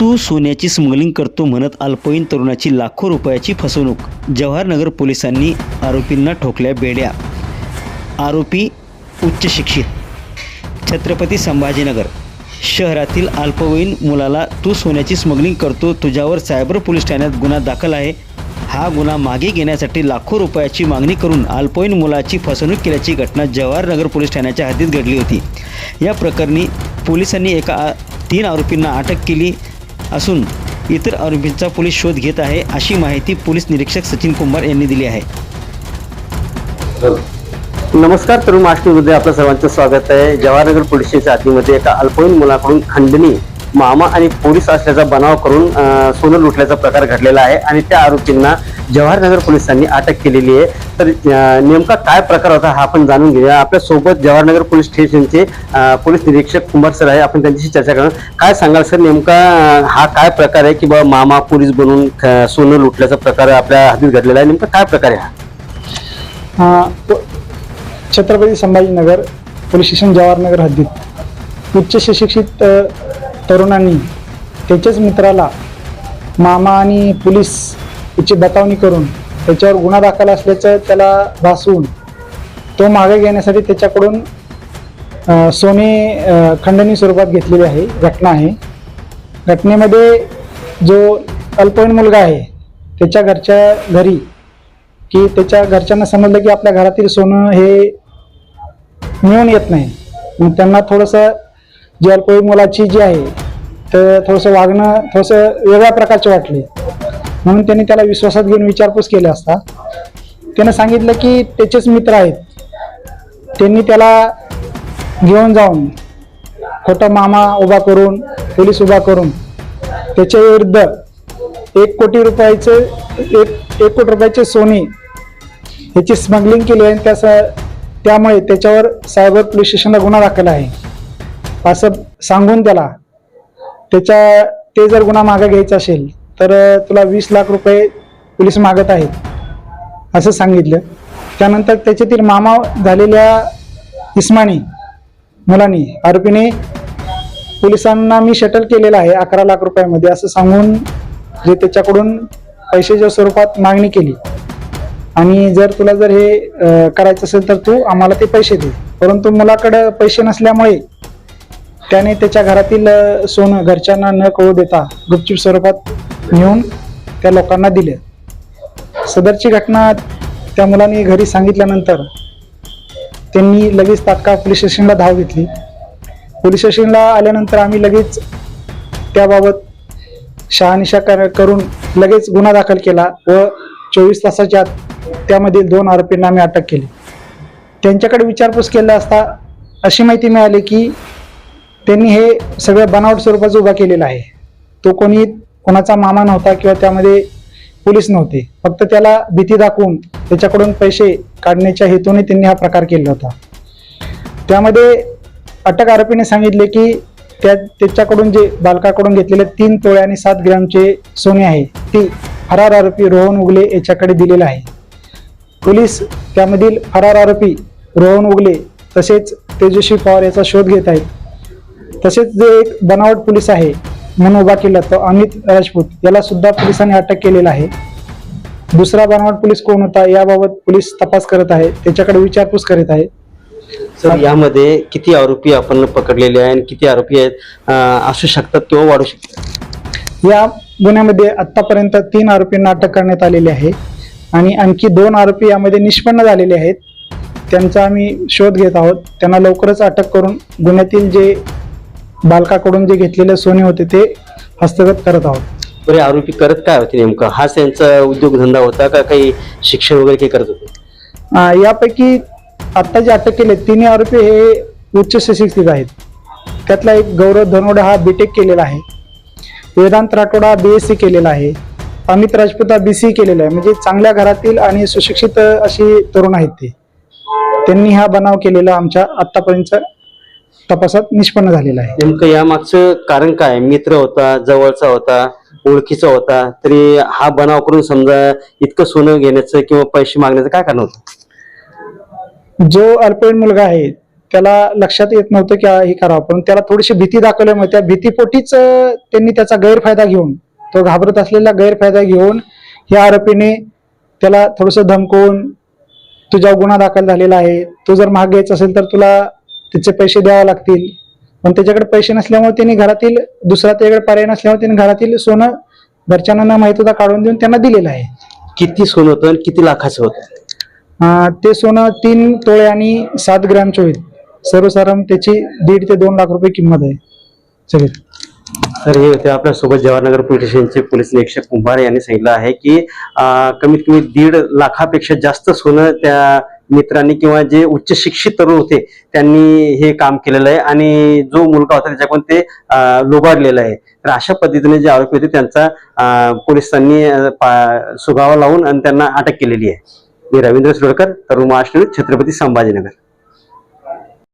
तू सोन्याची स्मगलिंग करतो म्हणत अल्पवयीन तरुणाची लाखो रुपयाची फसवणूक. जवाहरनगर पोलिसांनी आरोपींना ठोकल्या बेड्या. आरोपी उच्च शिक्षित. छत्रपती संभाजीनगर शहरातील अल्पवयीन मुलाला तू सोन्याची स्मगलिंग करतो, तुझ्यावर सायबर पोलीस ठाण्यात गुन्हा दाखल आहे. हा गुन्हा मागे घेण्यासाठी लाखो रुपयाची मागणी करून अल्पवयीन मुलाची फसवणूक केल्याची घटना जवाहरनगर पोलीस ठाण्याच्या हद्दीत घडली होती. या प्रकरणी पोलिसांनी 3 आरोपींना अटक केली असून इतर आरोपींचा पोलीस शोध घेत आहे, अशी माहिती पोलीस निरीक्षक सचिन कुंभार यांनी दिली आहे. नमस्कार, तरुण महाराष्ट्रामध्ये आपलं सर्वांचं स्वागत आहे. जवाहरनगर पोलीस स्टेशनच्या हद्दीमध्ये एका अल्पवयीन मुलाकडून खंडणी मामा आणि पोलीस असल्याचा बनाव करून सोनं लुटल्याचा प्रकार घडलेला आहे आणि त्या आरोपींना जवाहरनगर पोलिसांनी अटक केलेली आहे. तर नेमका काय प्रकार होता हा आपण जाणून घेऊया. आपल्या सोबत जवाहरनगर पोलीस स्टेशनचे पोलीस निरीक्षक कुंभार सर आहे. आपण त्यांच्याशी चर्चा करू. काय सांगाल सर, नेमका हा काय प्रकार आहे की बा मामा पोलीस बनून सोनं लुटल्याचा प्रकार आपल्या हद्दीत घडलेला आहे? नेमका काय प्रकार आहे हा? छत्रपती संभाजीनगर पोलीस स्टेशन जवाहरनगर हद्दीत उच्च सुशिक्षित तरुणांनी त्याच्याच मित्राला मामा आणि पोलीस याची बतावणी करून त्याच्यावर गुन्हा दाखल असल्याचं त्याला भासवून तो मागे घेण्यासाठी त्याच्याकडून सोने खंडणी स्वरूपात घेतलेली आहे घटना आहे. घटनेमध्ये जो अल्पवयीन मुलगा आहे त्याच्या घरच्या घरी की त्याच्या घरच्यांना समजलं की आपल्या घरातील सोनं हे मिळून येत नाही, मग त्यांना थोडंसं जी अल्पवयीन मुलाची जी आहे तर थोडंसं वागणं थोडंसं वेगळ्या प्रकारचे वाटले, म्हणून त्यांनी त्याला विश्वासात घेऊन विचारपूस केली असता त्यानं सांगितलं की त्याचेच मित्र आहेत, त्यांनी त्याला घेऊन जाऊन खोटा मामा उभा करून पोलीस उभा करून त्याच्या विरुद्ध 1 कोटी रुपयाचे सोने ह्याची स्मगलिंग केली आहे. त्यामुळे त्याच्यावर सायबर पोलीस स्टेशनला गुन्हा दाखल आहे असं सांगून ते जर गुन्हा मागे घ्यायचा असेल तर तुला 20 लाख रुपये पोलीस मागत आहेत असं सांगितलं. त्यानंतर त्याच्यातील मामा झालेल्या इस्मानी मुलांनी आरोपीने पोलिसांना मी शटल केलेलं आहे 11 लाख रुपयामध्ये असं सांगून जे त्याच्याकडून पैशाच्या स्वरूपात मागणी केली आणि जर तुला जर हे करायचं असेल तर तू आम्हाला ते पैसे दे. परंतु मुलाकडे पैसे नसल्यामुळे त्याने त्याच्या घरातील सोनं घरच्यांना न कळू देता गुपचूप स्वरूपात नेऊन त्या लोकांना दिले. सदरची घटना त्या मुलांनी घरी सांगितल्यानंतर त्यांनी लगेच तात्काळ पोलीस स्टेशनला धाव घेतली. पोलीस स्टेशनला आल्यानंतर आम्ही लगेच त्याबाबत शहानिशा करून लगेच गुन्हा दाखल केला व 24 तासाच्या आत त्यामधील 2 आरोपींना आम्ही अटक केली. त्यांच्याकडे विचारपूस केला असता अशी माहिती मिळाली की त्यांनी हे सगळं बनावट स्वरूपाचं उभा केलेलं आहे. तो कोणाचा मामा नव्हता किंवा त्यामध्ये पोलीस नव्हते, फक्त त्याला भीती दाखवून त्याच्याकडून पैसे काढण्याच्या हेतूने त्यांनी हा प्रकार केला होता. त्यामध्ये अटक आरोपीने सांगितले की त्याच्याकडून जे बालकाकडून घेतलेले 3 तोळे आणि 7 ग्रॅमचे सोने आहे ती फरार आरोपी रोहन उगले याच्याकडे दिलेला आहे. पोलीस त्यामधील फरार आरोपी रोहन उगले तसेच तेजस्वी पवार याचा शोध घेत आहेत. तसेच जे एक बनावट पोलीस आहे म्हणून उभा केला तो अमित राजपूत याला सुद्धा पोलिसांनी अटक केलेला आहे. दुसरा बनावट पोलीस कोण होता याबाबत पोलीस तपास करत आहे, त्याच्याकडे विचारपूस करीत आहे. सर, यामध्ये किती आरोपी आपण पकडलेले आहे आणि किती आरोपी आहेत असू शकतात किंवा वाढू शकतात? या गुन्ह्यामध्ये आतापर्यंत 3 आरोपींना अटक करण्यात आलेली आहे आणि आणखी 2 आरोपी यामध्ये निष्पन्न झालेले आहेत. त्यांचा आम्ही शोध घेत आहोत. त्यांना लवकरच अटक करून गुन्ह्यातील जे बालकाकडून जे घेतलेले सोने होते ते हस्तगत करत आहोत. बरे, आरोपी करत काय होते नेमका? हाच त्यांचा उद्योगधंदा होता का काही शिक्षण वगैरे काही करत होते? यापैकी आता जे अटक केले 3 आरोपी हे उच्च सुशिक्षित आहेत. त्यातला एक गौरव धनोडा हा बीटेक केलेला आहे, वेदांत राठोडा BSc केलेला आहे, अमित राजपूत BC केलेला आहे. म्हणजे चांगल्या घरातील आणि सुशिक्षित अशी तरुण आहेत ते. त्यांनी हा बनाव केलेला आमच्या आतापर्यंत तपासात निष्पन्न झालेला आहे. नेमकं यामागचं कारण काय? मित्र होता, जवळचा होता, ओळखीचा होता, तरी हा बनाव करून समजा इतकं सोनं घेण्याचं किंवा पैसे मागण्याचं काय कारण होतं? जो अल्पवयीन मुलगा आहे त्याला लक्षात येत नव्हतं की हे करावं, पण त्याला थोडीशी भीती दाखवल्यामुळे त्या भीतीपोटीच त्यांनी त्याचा गैरफायदा घेऊन, तो घाबरत असलेला गैरफायदा घेऊन या आरोपीने त्याला थोडंसं धमकवून, तुझ्यावर गुन्हा दाखल झालेला आहे, तू जर महाग घ्यायचं असेल तर तुला त्याचे पैसे द्यावे लागतील. पण त्याच्याकडे पैसे नसल्यामुळे त्यांनी घरातील दुसरा त्याच्याकडे पर्याय नसल्यामुळे त्यांनी घरातील सोनं घरच्यांना न माहित होता काढून देऊन त्यांना दिलेलं आहे. किती सोनं होतं आणि किती लाखाचं होतं? ते सोनं 3 तोळे आणि 7 ग्रॅमचे होईल. सर्वसाधारण त्याची 1.5 ते 2 लाख रुपये किंमत आहे सगळी. तर हे होते आपल्यासोबत जवाहरनगर पोलीस स्टेशनचे पोलीस निरीक्षक कुंभार यांनी सांगितलं आहे की कमीत कमी 1.5 लाखापेक्षा जास्त सोनं त्या मित्रांनी किंवा जे उच्च शिक्षित तरुण होते त्यांनी हे काम केलेलं आहे आणि जो मुलगा होता त्याच्याकडून ते लोबाडलेलं आहे. तर अशा पद्धतीने जे आरोपी होते त्यांचा पोलिसांनी सुगावा लावून आणि त्यांना अटक केलेली आहे. मी रवींद्र सुरकर, तरुण महाराष्ट्र न्यूज, छत्रपती संभाजीनगर.